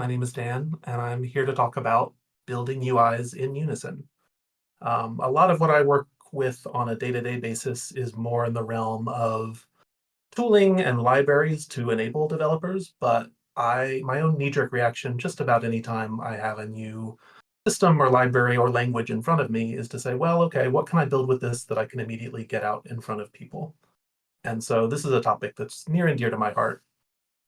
My name is Dan, and I'm here to talk about building UIs in Unison. A lot of what I work with on a day-to-day basis is more in the realm of tooling and libraries to enable developers, but my own knee-jerk reaction just about any time I have a new system or library or language in front of me is to say, well, okay, what can I build with this that I can immediately get out in front of people? And so this is a topic that's near and dear to my heart.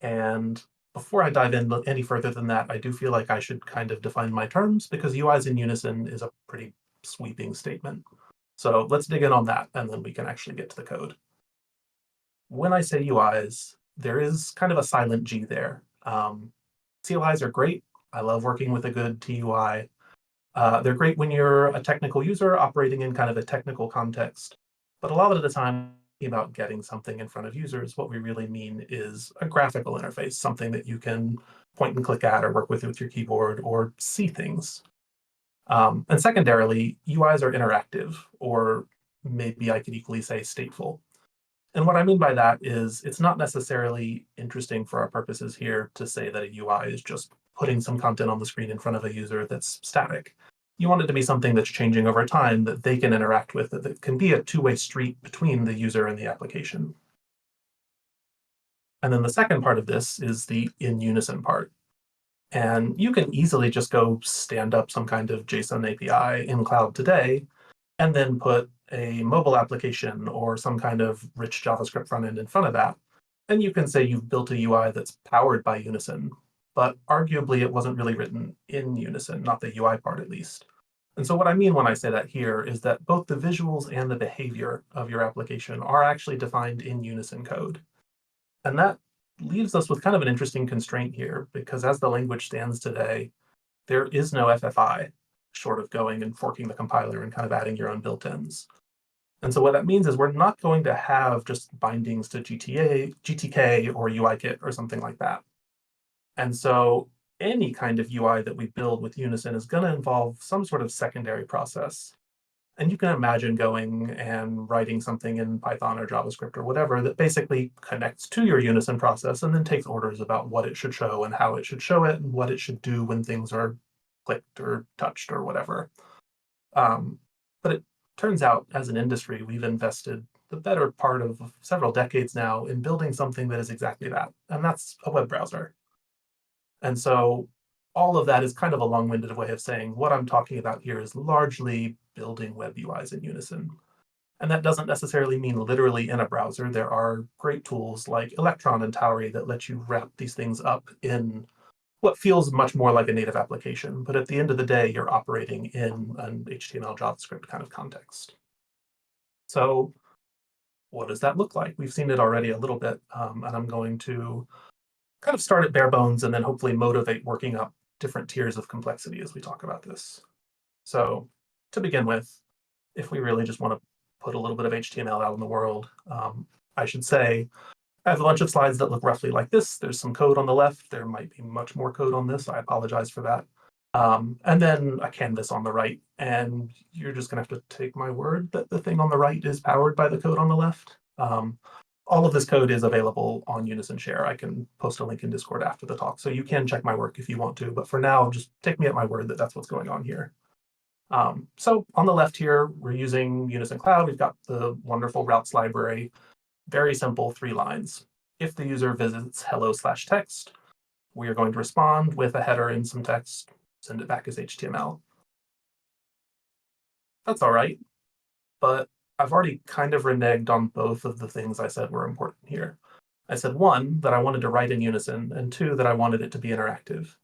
And before I dive in any further than that, I do feel like I should kind of define my terms because UIs in Unison is a pretty sweeping statement. So let's dig in on that, and then we can actually get to the code. When I say UIs, there is kind of a silent G there. CLIs are great. I love working with a good TUI. They're great when you're a technical user operating in kind of a technical context. But a lot of the time, about getting something in front of users, what we really mean is a graphical interface, something that you can point and click at or work with your keyboard or see things. And secondarily, UIs are interactive, or maybe I could equally say stateful. And what I mean by that is it's not necessarily interesting for our purposes here to say that a UI is just putting some content on the screen in front of a user that's static. You want it to be something that's changing over time that they can interact with, that can be a two-way street between the user and the application. And then the second part of this is the in unison part. And you can easily just go stand up some kind of JSON API in cloud today and then put a mobile application or some kind of rich JavaScript front end in front of that. And you can say you've built a UI that's powered by Unison, but arguably it wasn't really written in Unison, not the UI part at least. And so what I mean when I say that here is that both the visuals and the behavior of your application are actually defined in Unison code. And that leaves us with kind of an interesting constraint here, because as the language stands today, there is no FFI, short of going and forking the compiler and kind of adding your own built-ins. And so what that means is we're not going to have just bindings to GTK or UIKit or something like that. And so any kind of UI that we build with Unison is going to involve some sort of secondary process. And you can imagine going and writing something in Python or JavaScript or whatever that basically connects to your Unison process and then takes orders about what it should show and how it should show it and what it should do when things are clicked or touched or whatever. But it turns out, as an industry, we've invested the better part of several decades now in building something that is exactly that, and that's a web browser. And so all of that is kind of a long-winded way of saying what I'm talking about here is largely building web UIs in Unison. And that doesn't necessarily mean literally in a browser. There are great tools like Electron and Tauri that let you wrap these things up in what feels much more like a native application. But at the end of the day, you're operating in an HTML JavaScript kind of context. So what does that look like? We've seen it already a little bit, and I'm going to kind of start at bare bones and then hopefully motivate working up different tiers of complexity as we talk about this. So to begin with, if we really just want to put a little bit of HTML out in the world, I should say I have a bunch of slides that look roughly like this. There's some code on the left. There might be much more code on this. I apologize for that. And then a canvas on the right. And you're just going to have to take my word that the thing on the right is powered by the code on the left. All of this code is available on Unison Share. I can post a link in Discord after the talk, so you can check my work if you want to. But for now, just take me at my word that that's what's going on here. So on the left here, we're using Unison Cloud. We've got the wonderful routes library. Very simple, 3 lines. If the user visits hello/text, we are going to respond with a header and some text, send it back as HTML. That's all right, but I've already kind of reneged on both of the things I said were important here. I said, 1, that I wanted to write in Unison, and 2, that I wanted it to be interactive.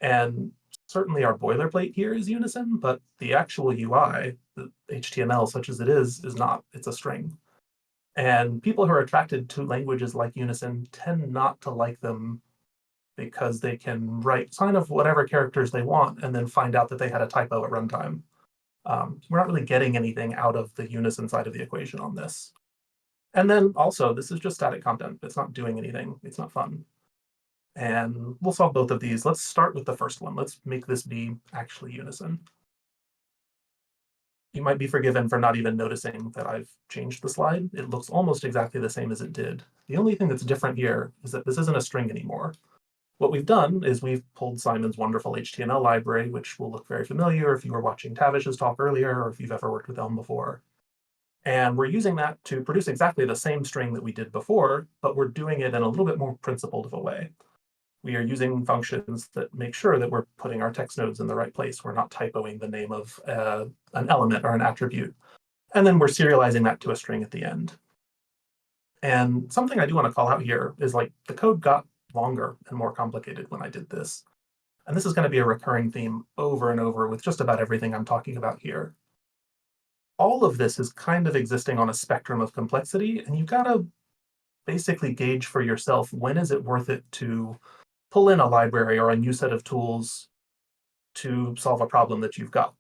And certainly our boilerplate here is Unison, but the actual UI, the HTML such as it is not. It's a string. And people who are attracted to languages like Unison tend not to like them because they can write kind of whatever characters they want and then find out that they had a typo at runtime. We're not really getting anything out of the Unison side of the equation on this. And then also, this is just static content. It's not doing anything. It's not fun. And we'll solve both of these. Let's start with the first one. Let's make this be actually Unison. You might be forgiven for not even noticing that I've changed the slide. It looks almost exactly the same as it did. The only thing that's different here is that this isn't a string anymore. What we've done is we've pulled Simon's wonderful HTML library, which will look very familiar if you were watching Tavish's talk earlier, or if you've ever worked with Elm before. And we're using that to produce exactly the same string that we did before, but we're doing it in a little bit more principled of a way. We are using functions that make sure that we're putting our text nodes in the right place. We're not typoing the name of an element or an attribute. And then we're serializing that to a string at the end. And something I do want to call out here is like the code got longer and more complicated when I did this. And this is going to be a recurring theme over and over with just about everything I'm talking about here. All of this is kind of existing on a spectrum of complexity, and you've got to basically gauge for yourself when is it worth it to pull in a library or a new set of tools to solve a problem that you've got.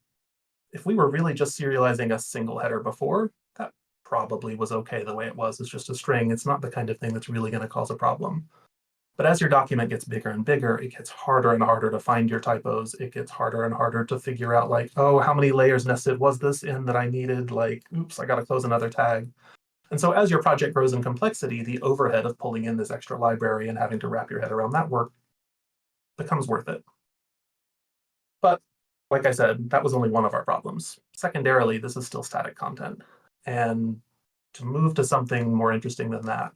If we were really just serializing a single header before, that probably was okay the way it was. It's just a string. It's not the kind of thing that's really going to cause a problem. But as your document gets bigger and bigger, it gets harder and harder to find your typos. It gets harder and harder to figure out like, oh, how many layers nested was this in that I needed? Like, oops, I got to close another tag. And so as your project grows in complexity, the overhead of pulling in this extra library and having to wrap your head around that work becomes worth it. But like I said, that was only one of our problems. Secondarily, this is still static content. And to move to something more interesting than that,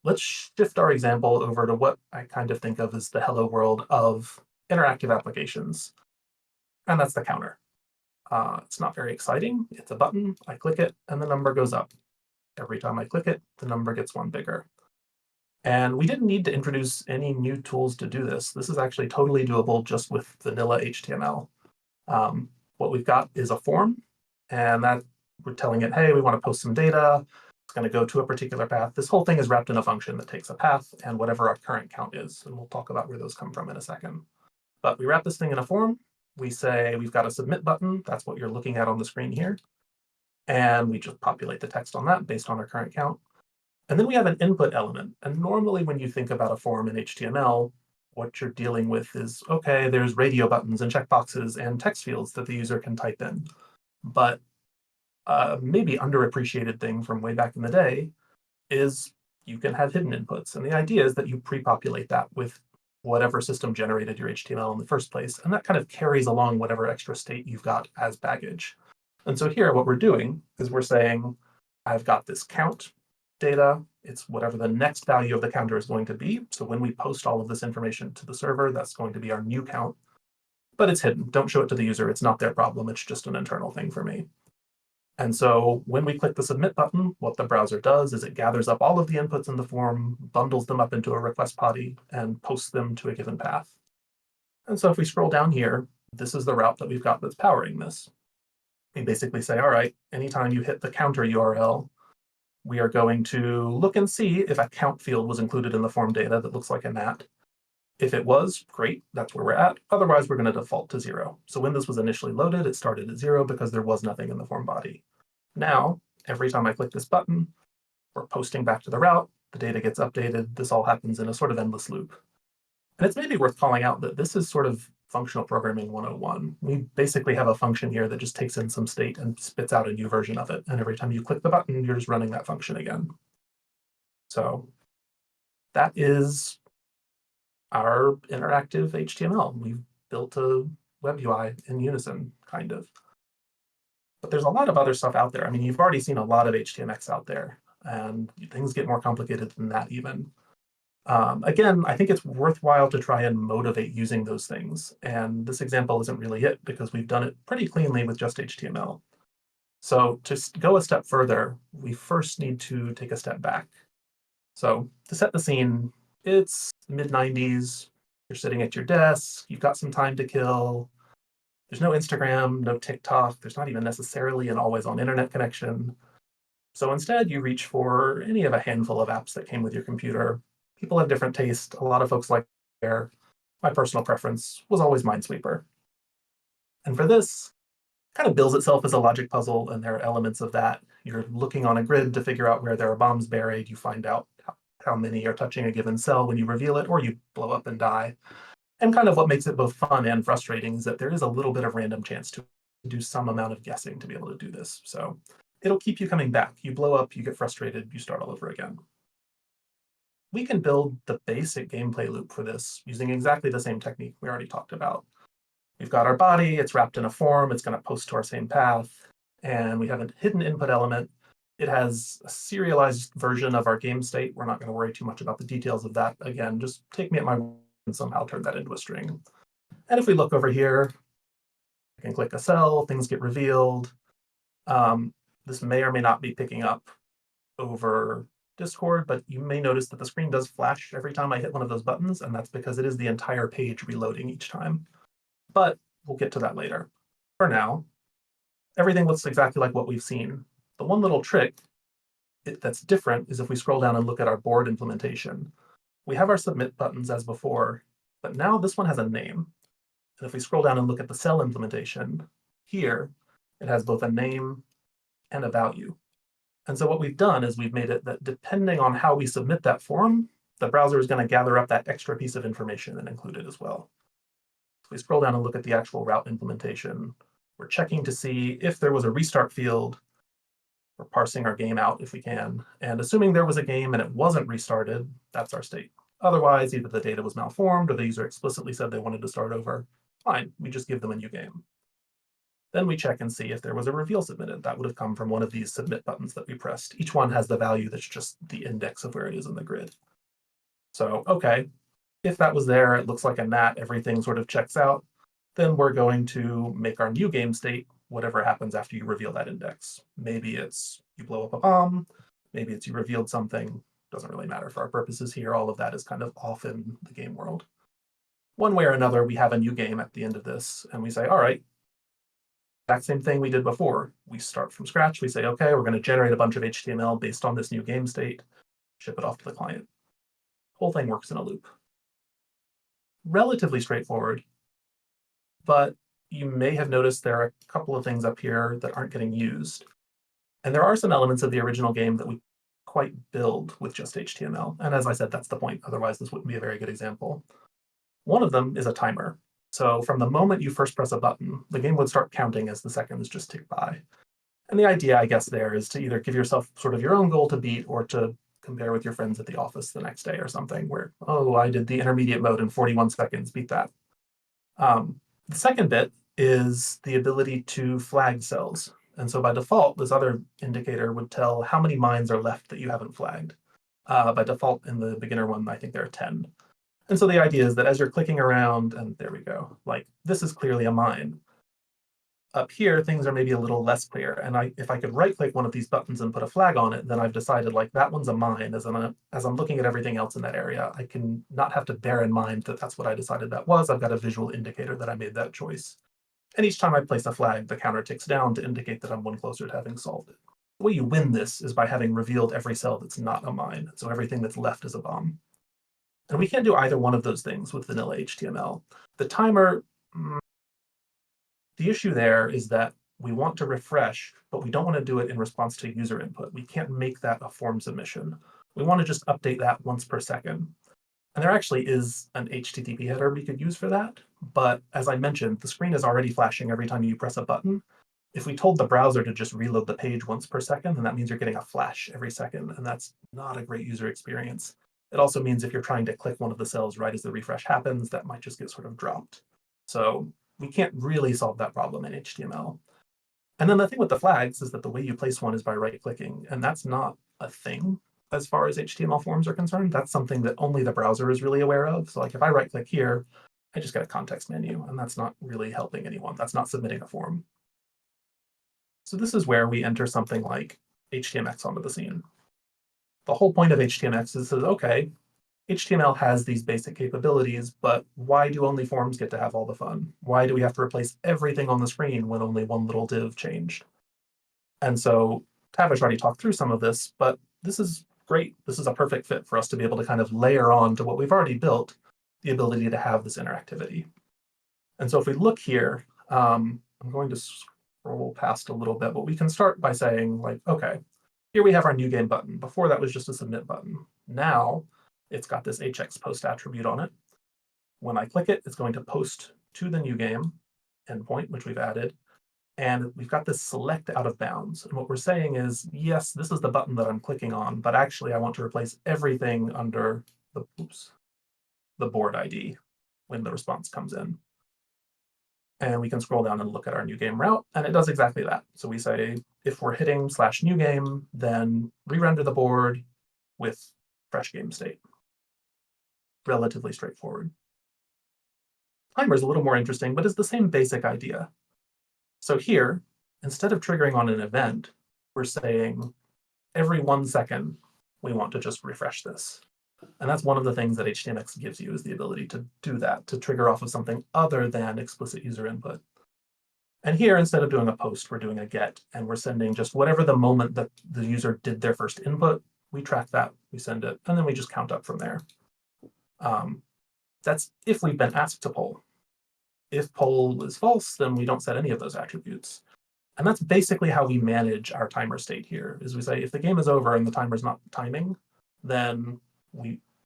let's shift our example over to what I kind of think of as the hello world of interactive applications. And that's the counter. It's not very exciting. It's a button. I click it, and the number goes up. Every time I click it, the number gets one bigger. And we didn't need to introduce any new tools to do this. This is actually totally doable just with vanilla HTML. What we've got is a form, and that we're telling it, hey, we want to post some data. It's going to go to a particular path. This whole thing is wrapped in a function that takes a path and whatever our current count is. And we'll talk about where those come from in a second. But we wrap this thing in a form. We say we've got a submit button. That's what you're looking at on the screen here. And we just populate the text on that based on our current count. And then we have an input element. And normally when you think about a form in HTML, what you're dealing with is, okay, there's radio buttons and checkboxes and text fields that the user can type in. But maybe underappreciated thing from way back in the day is you can have hidden inputs. And the idea is that you pre-populate that with whatever system generated your HTML in the first place. And that kind of carries along whatever extra state you've got as baggage. And so here, what we're doing is we're saying, I've got this count data. It's whatever the next value of the counter is going to be. So when we post all of this information to the server, that's going to be our new count. But it's hidden. Don't show it to the user. It's not their problem. It's just an internal thing for me. And so when we click the submit button, what the browser does is it gathers up all of the inputs in the form, bundles them up into a request body, and posts them to a given path. And so if we scroll down here, this is the route that we've got that's powering this. We basically say, all right, anytime you hit the counter URL, we are going to look and see if a count field was included in the form data that looks like a nat. If it was, great, that's where we're at. Otherwise, we're going to default to 0. So when this was initially loaded, it started at 0 because there was nothing in the form body. Now, every time I click this button, we're posting back to the route, the data gets updated, this all happens in a sort of endless loop. And it's maybe worth calling out that this is sort of functional programming 101. We basically have a function here that just takes in some state and spits out a new version of it. And every time you click the button, you're just running that function again. So that is our interactive HTML. We've built a web UI in Unison, kind of. But there's a lot of other stuff out there. I mean, you've already seen a lot of HTMX out there, and things get more complicated than that even. Again, I think it's worthwhile to try and motivate using those things. And this example isn't really it because we've done it pretty cleanly with just HTML. So to go a step further, we first need to take a step back. So to set the scene, it's mid-90s, you're sitting at your desk, you've got some time to kill. There's no Instagram, no TikTok, there's not even necessarily an always-on internet connection. So instead, you reach for any of a handful of apps that came with your computer. People have different tastes. A lot of folks like Air. My personal preference was always Minesweeper. And for this, kind of bills itself as a logic puzzle, and there are elements of that. You're looking on a grid to figure out where there are bombs buried. You find out how many are touching a given cell when you reveal it, or you blow up and die. And kind of what makes it both fun and frustrating is that there is a little bit of random chance to do some amount of guessing to be able to do this. So it'll keep you coming back. You blow up, you get frustrated, you start all over again. we can build the basic gameplay loop for this using exactly the same technique we already talked about. We've got our body, it's wrapped in a form, it's going to post to our same path, and we have a hidden input element. It has a serialized version of our game state. We're not going to worry too much about the details of that. Again, just take me at my word and somehow turn that into a string. And if we look over here, I can click a cell, things get revealed. This may or may not be picking up over Discord, but you may notice that the screen does flash every time I hit one of those buttons, and that's because it is the entire page reloading each time. But we'll get to that later. For now, everything looks exactly like what we've seen. The one little trick that's different is if we scroll down and look at our board implementation. We have our submit buttons as before, but now this one has a name. And if we scroll down and look at the cell implementation, here it has both a name and a value. And so what we've done is we've made it that depending on how we submit that form, the browser is going to gather up that extra piece of information and include it as well. If we scroll down and look at the actual route implementation, we're checking to see if there was a restart field. We're parsing our game out if we can. And assuming there was a game and it wasn't restarted, that's our state. Otherwise, either the data was malformed or the user explicitly said they wanted to start over. Fine, we just give them a new game. Then we check and see if there was a reveal submitted. That would have come from one of these submit buttons that we pressed. Each one has the value that's just the index of where it is in the grid. So, okay, if that was there, it looks like a NAT, everything sort of checks out, then we're going to make our new game state whatever happens after you reveal that index. Maybe it's you blow up a bomb, maybe it's you revealed something, doesn't really matter for our purposes here. All of that is kind of off in the game world. One way or another, we have a new game at the end of this, and we say, all right, exact same thing we did before. We start from scratch. We say, okay, we're going to generate a bunch of HTML based on this new game state, ship it off to the client. Whole thing works in a loop. Relatively straightforward, but you may have noticed there are a couple of things up here that aren't getting used. And there are some elements of the original game that we quite build with just HTML. And as I said, that's the point. Otherwise, this wouldn't be a very good example. One of them is a timer. So from the moment you first press a button, the game would start counting as the seconds just tick by. And the idea, I guess, there is to either give yourself sort of your own goal to beat or to compare with your friends at the office the next day or something where, oh, I did the intermediate mode in 41 seconds, beat that. The second bit is the ability to flag cells. And so by default, this other indicator would tell how many mines are left that you haven't flagged. By default, in the beginner one, I think there are 10. And so the idea is that as you're clicking around, and there we go, like this is clearly a mine. Up here, things are maybe a little less clear. And if I could right-click one of these buttons and put a flag on it, then I've decided like that one's a mine. As I'm looking at everything else in that area, I can not have to bear in mind that that's what I decided that was. I've got a visual indicator that I made that choice. And each time I place a flag, the counter ticks down to indicate that I'm one closer to having solved it. The way you win this is by having revealed every cell that's not a mine. So everything that's left is a bomb. And we can't do either one of those things with vanilla HTML. The timer, the issue there is that we want to refresh, but we don't want to do it in response to user input. We can't make that a form submission. We want to just update that once per second. And there actually is an HTTP header we could use for that. But as I mentioned, the screen is already flashing every time you press a button. If we told the browser to just reload the page once per second, then that means you're getting a flash every second. And that's not a great user experience. It also means if you're trying to click one of the cells right as the refresh happens, that might just get sort of dropped. So we can't really solve that problem in HTML. And then the thing with the flags is that the way you place one is by right-clicking, and that's not a thing as far as HTML forms are concerned. That's something that only the browser is really aware of. So like if I right-click here, I just get a context menu, and that's not really helping anyone. That's not submitting a form. So this is where we enter something like HTMX onto the scene. The whole point of HTMX is that, okay, HTML has these basic capabilities, but why do only forms get to have all the fun? Why do we have to replace everything on the screen when only one little div changed? And so Tavish already talked through some of this, but this is great. This is a perfect fit for us to be able to kind of layer on to what we've already built, the ability to have this interactivity. And so if we look here, I'm going to scroll past a little bit, but we can start by saying like, okay, here we have our new game button. Before that was just a submit button. Now it's got this hx post attribute on it. When I click it, it's going to post to the new game endpoint, which we've added. And we've got this select out of bounds. And what we're saying is, yes, this is the button that I'm clicking on, but actually I want to replace everything under the board ID when the response comes in. And we can scroll down and look at our new game route, and it does exactly that. So we say, if we're hitting /new game, then re-render the board with fresh game state. Relatively straightforward. Timer is a little more interesting, but it's the same basic idea. So here, instead of triggering on an event, we're saying every 1 second, we want to just refresh this. And that's one of the things that HTMX gives you, is the ability to do that, to trigger off of something other than explicit user input. And here, instead of doing a post, we're doing a get, and we're sending just whatever the moment that the user did their first input, we track that, we send it, and then we just count up from there. That's if we've been asked to poll. If poll is false, then we don't set any of those attributes. And that's basically how we manage our timer state here, is we say, if the game is over and the timer's not timing, then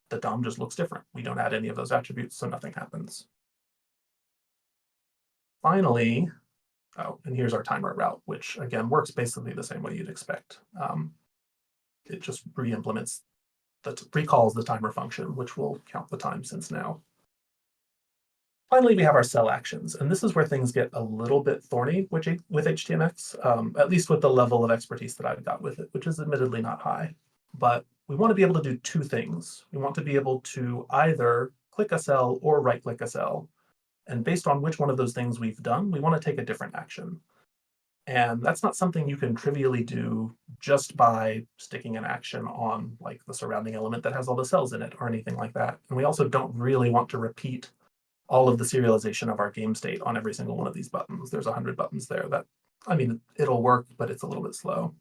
the DOM just looks different. We don't add any of those attributes, so nothing happens. Finally, and here's our timer route, which again works basically the same way you'd expect. It just recalls the timer function, which will count the time since now. Finally, we have our cell actions, and this is where things get a little bit thorny with HTMX, at least with the level of expertise that I've got with it, which is admittedly not high. But we want to be able to do two things. We want to be able to either click a cell or right-click a cell. And based on which one of those things we've done, we want to take a different action. And that's not something you can trivially do just by sticking an action on like the surrounding element that has all the cells in it or anything like that. And we also don't really want to repeat all of the serialization of our game state on every single one of these buttons. There's 100 buttons there that, I mean, it'll work, but it's a little bit slow.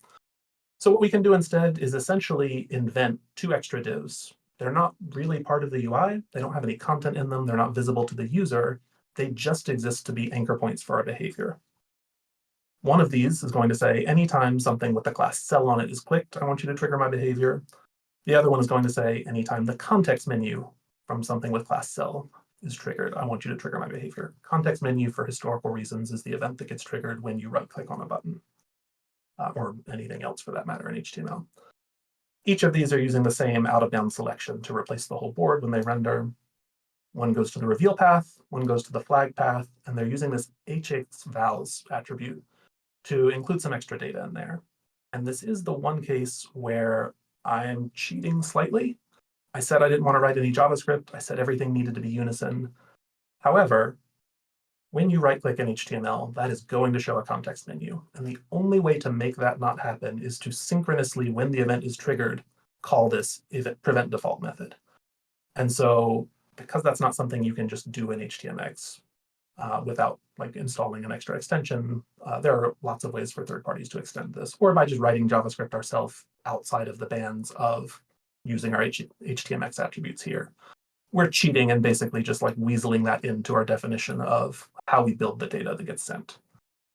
So what we can do instead is essentially invent two extra divs. They're not really part of the UI. They don't have any content in them. They're not visible to the user. They just exist to be anchor points for our behavior. One of these is going to say, anytime something with the class cell on it is clicked, I want you to trigger my behavior. The other one is going to say, anytime the context menu from something with class cell is triggered, I want you to trigger my behavior. Context menu, for historical reasons, is the event that gets triggered when you right-click on a button, or anything else for that matter in HTML. Each of these are using the same out-of-bounds selection to replace the whole board when they render. One goes to the reveal path, one goes to the flag path, and they're using this hxvals attribute to include some extra data in there. And this is the one case where I'm cheating slightly. I said I didn't want to write any JavaScript. I said everything needed to be Unison. However, when you right-click in HTML, that is going to show a context menu. And the only way to make that not happen is to synchronously, when the event is triggered, call this prevent default method. And so because that's not something you can just do in HTMX without like installing an extra extension, there are lots of ways for third parties to extend this, or by just writing JavaScript ourselves outside of the bands of using our HTMX attributes here. We're cheating and basically just like weaseling that into our definition of how we build the data that gets sent.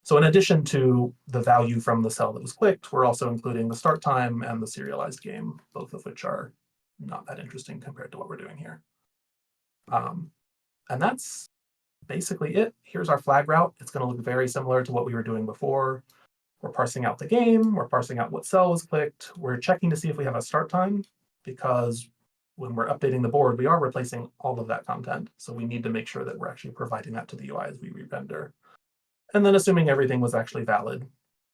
So in addition to the value from the cell that was clicked, we're also including the start time and the serialized game, both of which are not that interesting compared to what we're doing here. And that's basically it. Here's our flag route. It's going to look very similar to what we were doing before. We're parsing out the game. We're parsing out what cell was clicked. We're checking to see if we have a start time, because when we're updating the board, we are replacing all of that content. So we need to make sure that we're actually providing that to the UI as we re-render. And then assuming everything was actually valid,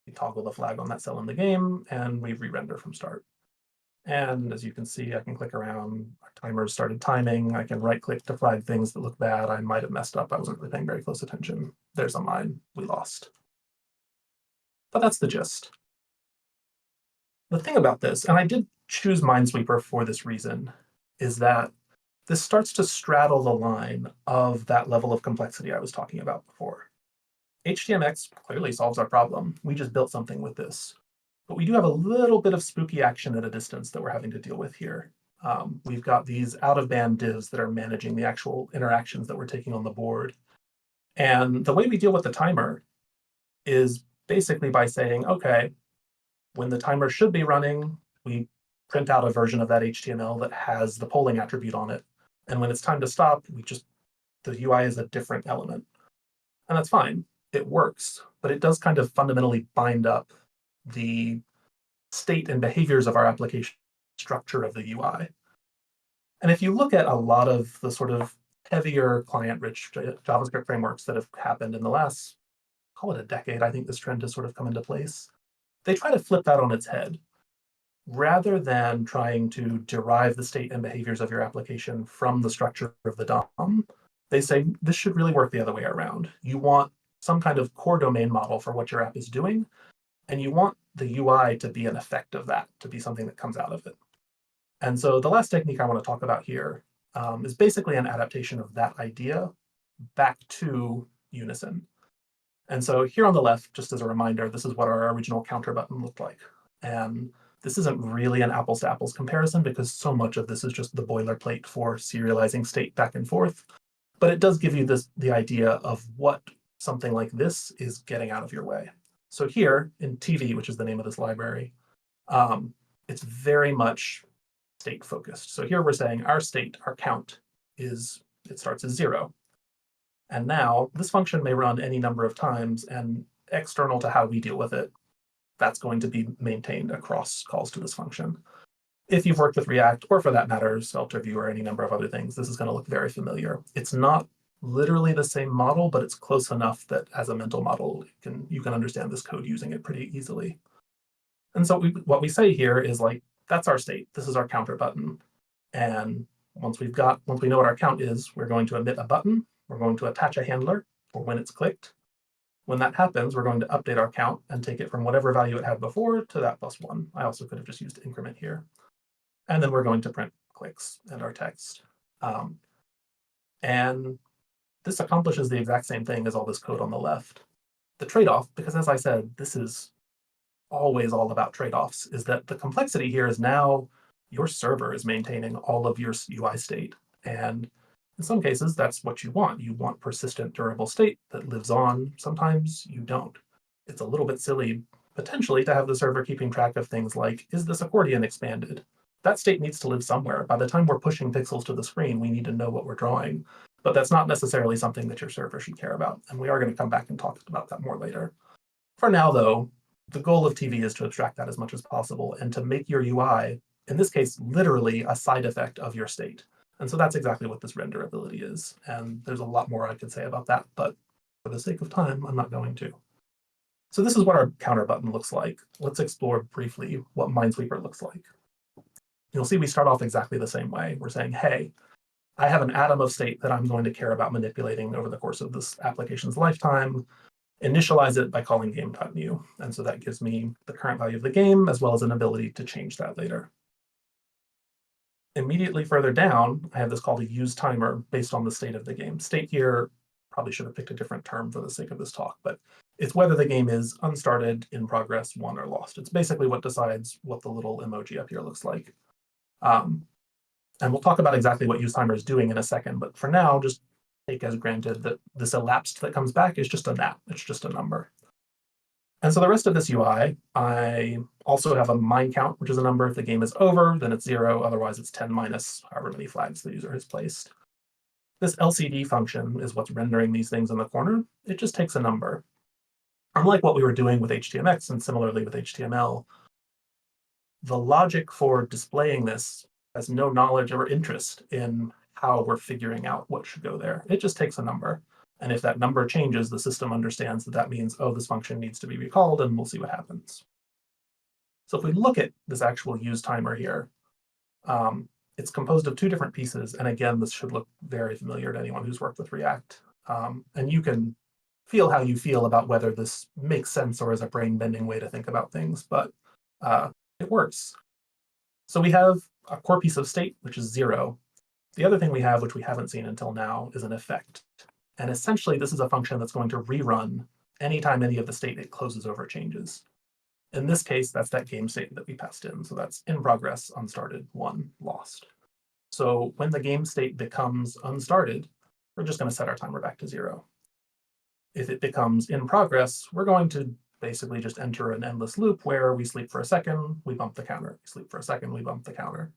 we toggle the flag on that cell in the game, and we re-render from start. And as you can see, I can click around. Our timer started timing. I can right-click to flag things that look bad. I might have messed up. I wasn't really paying very close attention. There's a mine. We lost. But that's the gist. The thing about this, and I did choose Minesweeper for this reason, is that this starts to straddle the line of that level of complexity I was talking about before. HTMX clearly solves our problem. We just built something with this. But we do have a little bit of spooky action at a distance that we're having to deal with here. We've got these out-of-band divs that are managing the actual interactions that we're taking on the board. And the way we deal with the timer is basically by saying, okay, when the timer should be running, we print out a version of that HTML that has the polling attribute on it. And when it's time to stop, the UI is a different element. And that's fine. it works, but it does kind of fundamentally bind up the state and behaviors of our application structure of the UI. And if you look at a lot of the sort of heavier client-rich JavaScript frameworks that have happened in the last, call it a decade, I think this trend has sort of come into place, they try to flip that on its head. Rather than trying to derive the state and behaviors of your application from the structure of the DOM, they say this should really work the other way around. You want some kind of core domain model for what your app is doing, and you want the UI to be an effect of that, to be something that comes out of it. And so the last technique I want to talk about here is basically an adaptation of that idea back to Unison. And so here on the left, just as a reminder, this is what our original counter button looked like. And this isn't really an apples to apples comparison because so much of this is just the boilerplate for serializing state back and forth. But it does give you the idea of what something like this is getting out of your way. So here in TV, which is the name of this library, it's very much state focused. So here we're saying our state, our count, it starts as 0. And now this function may run any number of times, and external to how we deal with it, that's going to be maintained across calls to this function. If you've worked with React, or for that matter, Svelte or any number of other things, this is going to look very familiar. It's not literally the same model, but it's close enough that as a mental model, you can understand this code using it pretty easily. And so what we say here is like, that's our state. This is our counter button. And once we know what our count is, we're going to emit a button. We're going to attach a handler for when it's clicked. When that happens, we're going to update our count and take it from whatever value it had before to that +1. I also could have just used increment here. And then we're going to print clicks and our text. And this accomplishes the exact same thing as all this code on the left. The trade-off, because as I said, this is always all about trade-offs, is that the complexity here is now your server is maintaining all of your UI state. And in some cases, that's what you want. You want persistent, durable state that lives on. Sometimes you don't. It's a little bit silly, potentially, to have the server keeping track of things like, is this accordion expanded? That state needs to live somewhere. By the time we're pushing pixels to the screen, we need to know what we're drawing. But that's not necessarily something that your server should care about. And we are going to come back and talk about that more later. For now, though, the goal of TV is to abstract that as much as possible and to make your UI, in this case, literally a side effect of your state. And so that's exactly what this renderability is. And there's a lot more I could say about that, but for the sake of time, I'm not going to. So this is what our counter button looks like. Let's explore briefly what Minesweeper looks like. You'll see we start off exactly the same way. We're saying, hey, I have an atom of state that I'm going to care about manipulating over the course of this application's lifetime. Initialize it by calling game.new. And so that gives me the current value of the game, as well as an ability to change that later. Immediately further down, I have this called a use timer based on the state of the game. State here, probably should have picked a different term for the sake of this talk, but it's whether the game is unstarted, in progress, won, or lost. It's basically what decides what the little emoji up here looks like. And we'll talk about exactly what use timer is doing in a second, but for now, just take as granted that this elapsed that comes back is just a nat. It's just a number. And so the rest of this UI, I also have a mine count, which is a number. If the game is over, then it's 0. Otherwise, it's 10 minus however many flags the user has placed. This LCD function is what's rendering these things in the corner. It just takes a number. Unlike what we were doing with HTMX and similarly with HTML, the logic for displaying this has no knowledge or interest in how we're figuring out what should go there. It just takes a number. And if that number changes, the system understands that that means, oh, this function needs to be recalled, and we'll see what happens. So if we look at this actual use timer here, it's composed of 2 different pieces. And again, this should look very familiar to anyone who's worked with React. And you can feel how you feel about whether this makes sense or is a brain-bending way to think about things, but it works. So we have a core piece of state, which is 0. The other thing we have, which we haven't seen until now, is an effect. And essentially, this is a function that's going to rerun anytime any of the state it closes over changes. In this case, that's that game state that we passed in. So that's in progress, unstarted, won, lost. So when the game state becomes unstarted, we're just going to set our timer back to 0. If it becomes in progress, we're going to basically just enter an endless loop where we sleep for a second, we bump the counter. We sleep for a second, we bump the counter.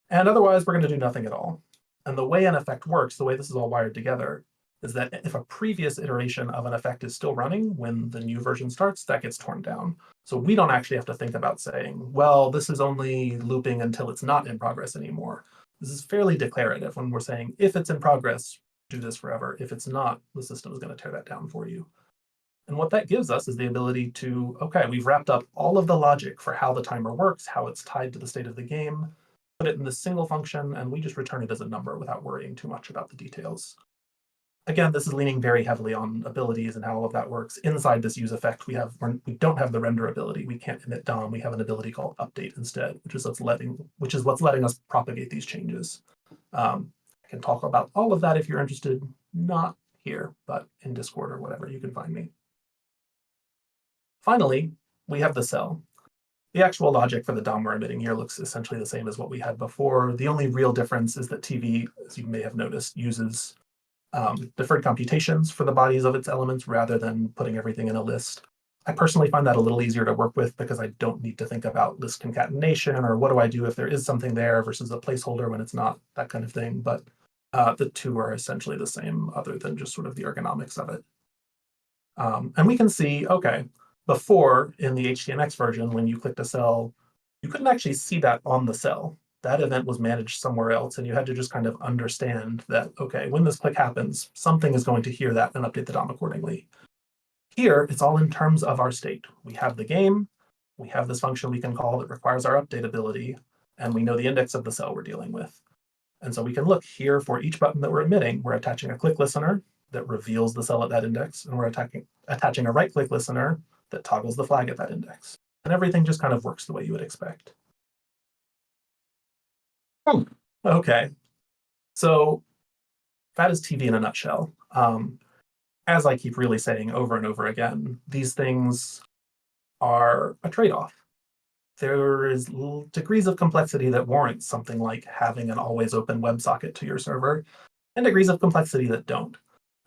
And otherwise, we're going to do nothing at all. And the way an effect works, the way this is all wired together, is that if a previous iteration of an effect is still running when the new version starts, that gets torn down. So we don't actually have to think about saying, well, this is only looping until it's not in progress anymore. This is fairly declarative when we're saying, if it's in progress, do this forever. If it's not, the system is going to tear that down for you. And what that gives us is the ability to, okay, we've wrapped up all of the logic for how the timer works, how it's tied to the state of the game, put it in this single function, and we just return it as a number without worrying too much about the details. Again, this is leaning very heavily on abilities and how all of that works. Inside this use effect, we don't have the render ability. We can't emit DOM. We have an ability called update instead, which is what's letting us propagate these changes. I can talk about all of that if you're interested. Not here, but in Discord or whatever, you can find me. Finally, we have the cell. The actual logic for the DOM we're emitting here looks essentially the same as what we had before. The only real difference is that TV, as you may have noticed, uses deferred computations for the bodies of its elements rather than putting everything in a list. I personally find that a little easier to work with because I don't need to think about list concatenation or what do I do if there is something there versus a placeholder when it's not, that kind of thing. But the two are essentially the same other than just sort of the ergonomics of it. And we can see, okay, before in the HTMX version, when you clicked a cell, you couldn't actually see that on the cell. That event was managed somewhere else, and you had to just kind of understand that, okay, when this click happens, something is going to hear that and update the DOM accordingly. Here, it's all in terms of our state. We have the game, we have this function we can call that requires our update ability, and we know the index of the cell we're dealing with. And so we can look here for each button that we're emitting, we're attaching a click listener that reveals the cell at that index, and we're attaching a right-click listener that toggles the flag at that index. And everything just kind of works the way you would expect. Okay, so that is TV in a nutshell. As I keep really saying over and over again, these things are a trade-off. There is degrees of complexity that warrant something like having an always open WebSocket to your server, and degrees of complexity that don't.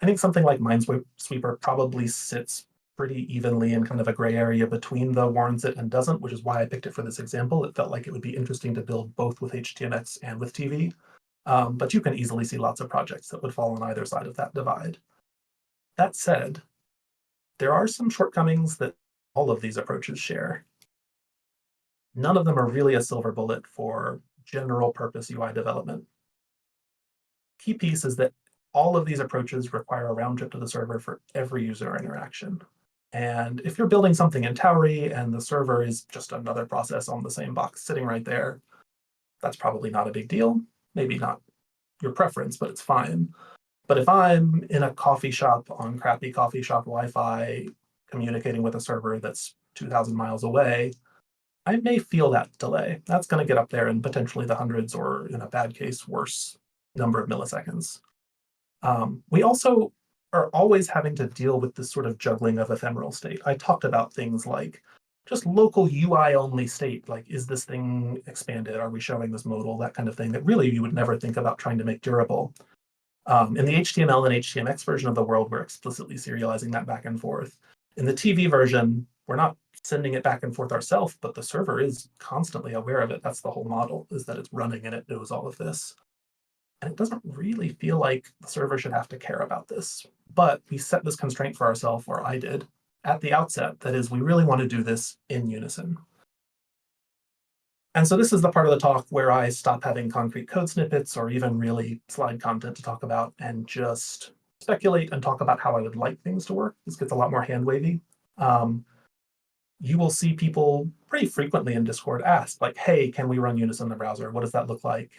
I think something like Minesweeper probably sits pretty evenly in kind of a gray area between the warrants it and doesn't, which is why I picked it for this example. It felt like it would be interesting to build both with HTMX and with TV. But you can easily see lots of projects that would fall on either side of that divide. That said, there are some shortcomings that all of these approaches share. None of them are really a silver bullet for general purpose UI development. Key piece is that all of these approaches require a round trip to the server for every user interaction. And if you're building something in Towery and the server is just another process on the same box sitting right there, that's probably not a big deal. Maybe not your preference, but it's fine. But if I'm in a coffee shop on crappy coffee shop Wi-Fi communicating with a server that's 2,000 miles away, I may feel that delay. That's going to get up there in potentially the hundreds or, in a bad case, worse number of milliseconds. We also are always having to deal with this sort of juggling of ephemeral state. I talked about things like just local UI only state, like is this thing expanded? Are we showing this modal? That kind of thing that really you would never think about trying to make durable. In the HTML and HTMX version of the world, we're explicitly serializing that back and forth. In the TV version, we're not sending it back and forth ourselves, but the server is constantly aware of it. That's the whole model, is that it's running and it knows all of this. And it doesn't really feel like the server should have to care about this. But we set this constraint for ourselves, or I did, at the outset. That is, we really want to do this in Unison. And so this is the part of the talk where I stop having concrete code snippets or even really slide content to talk about and just speculate and talk about how I would like things to work. This gets a lot more hand-wavy. You will see people pretty frequently in Discord ask, like, hey, can we run Unison in the browser? What does that look like?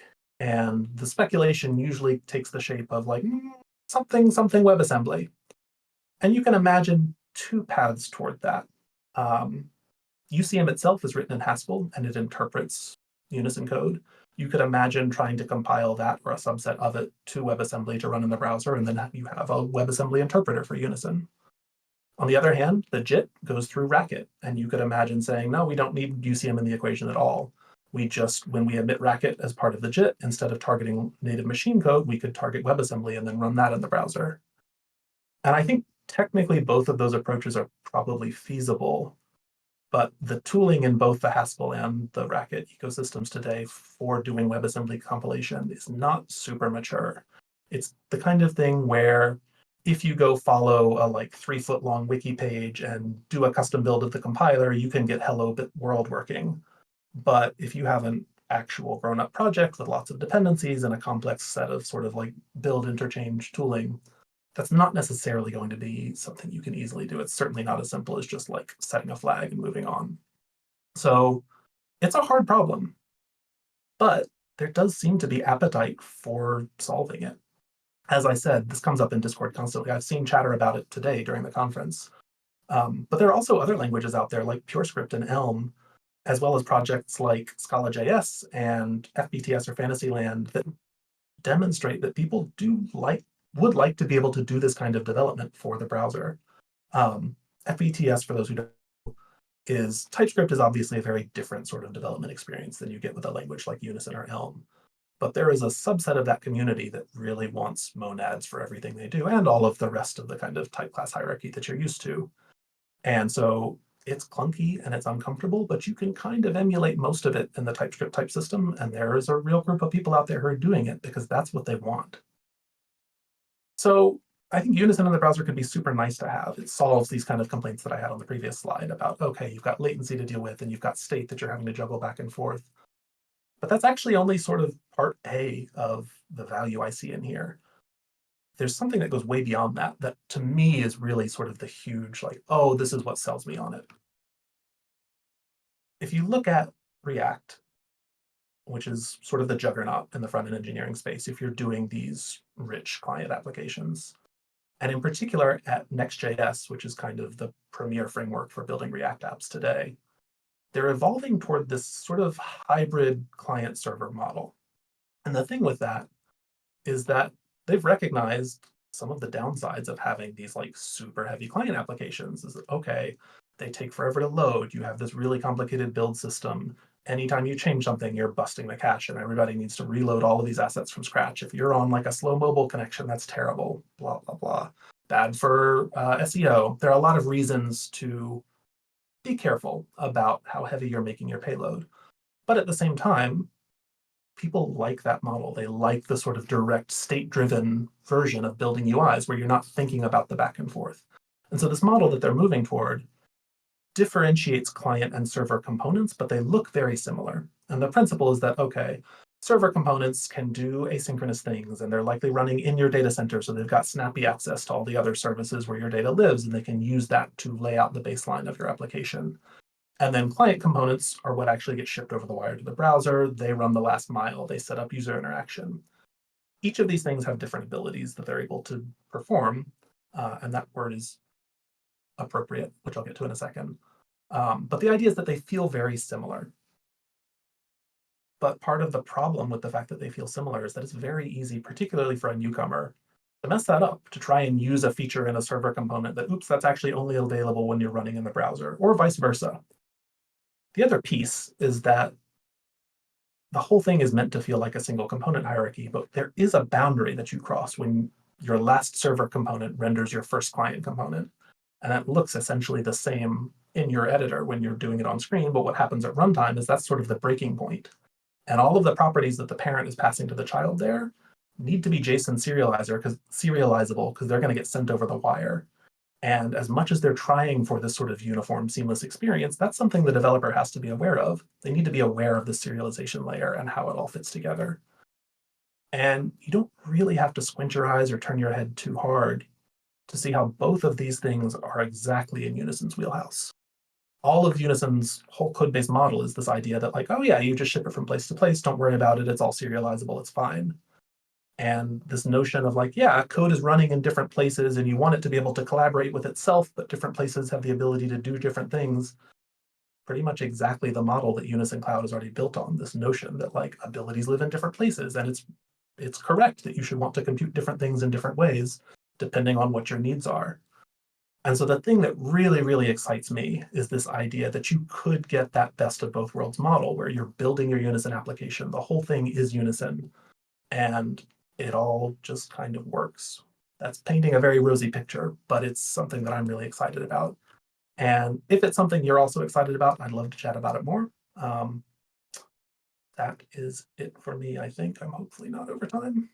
And the speculation usually takes the shape of like something WebAssembly. And you can imagine two paths toward that. UCM itself is written in Haskell and it interprets Unison code. You could imagine trying to compile that or a subset of it to WebAssembly to run in the browser, and then you have a WebAssembly interpreter for Unison. On the other hand, the JIT goes through Racket, and you could imagine saying, no, we don't need UCM in the equation at all. We just, when we emit Racket as part of the JIT, instead of targeting native machine code, we could target WebAssembly and then run that in the browser. And I think technically both of those approaches are probably feasible, but the tooling in both the Haskell and the Racket ecosystems today for doing WebAssembly compilation is not super mature. It's the kind of thing where if you go follow a like 3-foot long wiki page and do a custom build of the compiler, you can get hello world working. But if you have an actual grown-up project with lots of dependencies and a complex set of sort of like build interchange tooling, that's not necessarily going to be something you can easily do. It's certainly not as simple as just like setting a flag and moving on. So it's a hard problem, but there does seem to be appetite for solving it. As I said, this comes up in Discord constantly. I've seen chatter about it today during the conference. But there are also other languages out there like PureScript and Elm, as well as projects like Scala.js and FBTS or Fantasyland that demonstrate that people would like to be able to do this kind of development for the browser. FBTS, for those who don't know, is TypeScript is obviously a very different sort of development experience than you get with a language like Unison or Elm. But there is a subset of that community that really wants monads for everything they do and all of the rest of the kind of type class hierarchy that you're used to. And so it's clunky and it's uncomfortable, but you can kind of emulate most of it in the TypeScript type system. And there is a real group of people out there who are doing it because that's what they want. So I think Unison in the browser could be super nice to have. It solves these kind of complaints that I had on the previous slide about, okay, you've got latency to deal with and you've got state that you're having to juggle back and forth. But that's actually only sort of part A of the value I see in here. There's something that goes way beyond that, that to me is really sort of the huge, like, oh, this is what sells me on it. If you look at React, which is sort of the juggernaut in the front-end engineering space, if you're doing these rich client applications, and in particular at Next.js, which is kind of the premier framework for building React apps today, they're evolving toward this sort of hybrid client-server model. And the thing with that is that they've recognized some of the downsides of having these like super heavy client applications is that, okay, they take forever to load. You have this really complicated build system. Anytime you change something, you're busting the cache and everybody needs to reload all of these assets from scratch. If you're on like a slow mobile connection, that's terrible, blah, blah, blah. Bad for SEO. There are a lot of reasons to be careful about how heavy you're making your payload. But at the same time, people like that model. They like the sort of direct state-driven version of building UIs where you're not thinking about the back and forth. And so this model that they're moving toward differentiates client and server components, but they look very similar. And the principle is that, okay, server components can do asynchronous things, and they're likely running in your data center, so they've got snappy access to all the other services where your data lives, and they can use that to lay out the baseline of your application. And then client components are what actually get shipped over the wire to the browser. They run the last mile. They set up user interaction. Each of these things have different abilities that they're able to perform, and that word is appropriate, which I'll get to in a second. But the idea is that they feel very similar. But part of the problem with the fact that they feel similar is that it's very easy, particularly for a newcomer, to mess that up, to try and use a feature in a server component that, oops, that's actually only available when you're running in the browser, or vice versa. The other piece is that the whole thing is meant to feel like a single component hierarchy, but there is a boundary that you cross when your last server component renders your first client component. And that looks essentially the same in your editor when you're doing it on screen. But what happens at runtime is that's sort of the breaking point. And all of the properties that the parent is passing to the child there need to be JSON serializable because they're going to get sent over the wire. And as much as they're trying for this sort of uniform, seamless experience, that's something the developer has to be aware of. They need to be aware of the serialization layer and how it all fits together. And you don't really have to squint your eyes or turn your head too hard to see how both of these things are exactly in Unison's wheelhouse. All of Unison's whole code-based model is this idea that like, oh yeah, you just ship it from place to place, don't worry about it, it's all serializable, it's fine. And this notion of like, yeah, code is running in different places and you want it to be able to collaborate with itself, but different places have the ability to do different things. Pretty much exactly the model that Unison Cloud is already built on, this notion that like abilities live in different places. And it's correct that you should want to compute different things in different ways, depending on what your needs are. And so the thing that really, really excites me is this idea that you could get that best of both worlds model where you're building your Unison application. The whole thing is Unison. And it all just kind of works. That's painting a very rosy picture, but it's something that I'm really excited about. And if it's something you're also excited about, I'd love to chat about it more. That is it for me, I think. I'm hopefully not over time.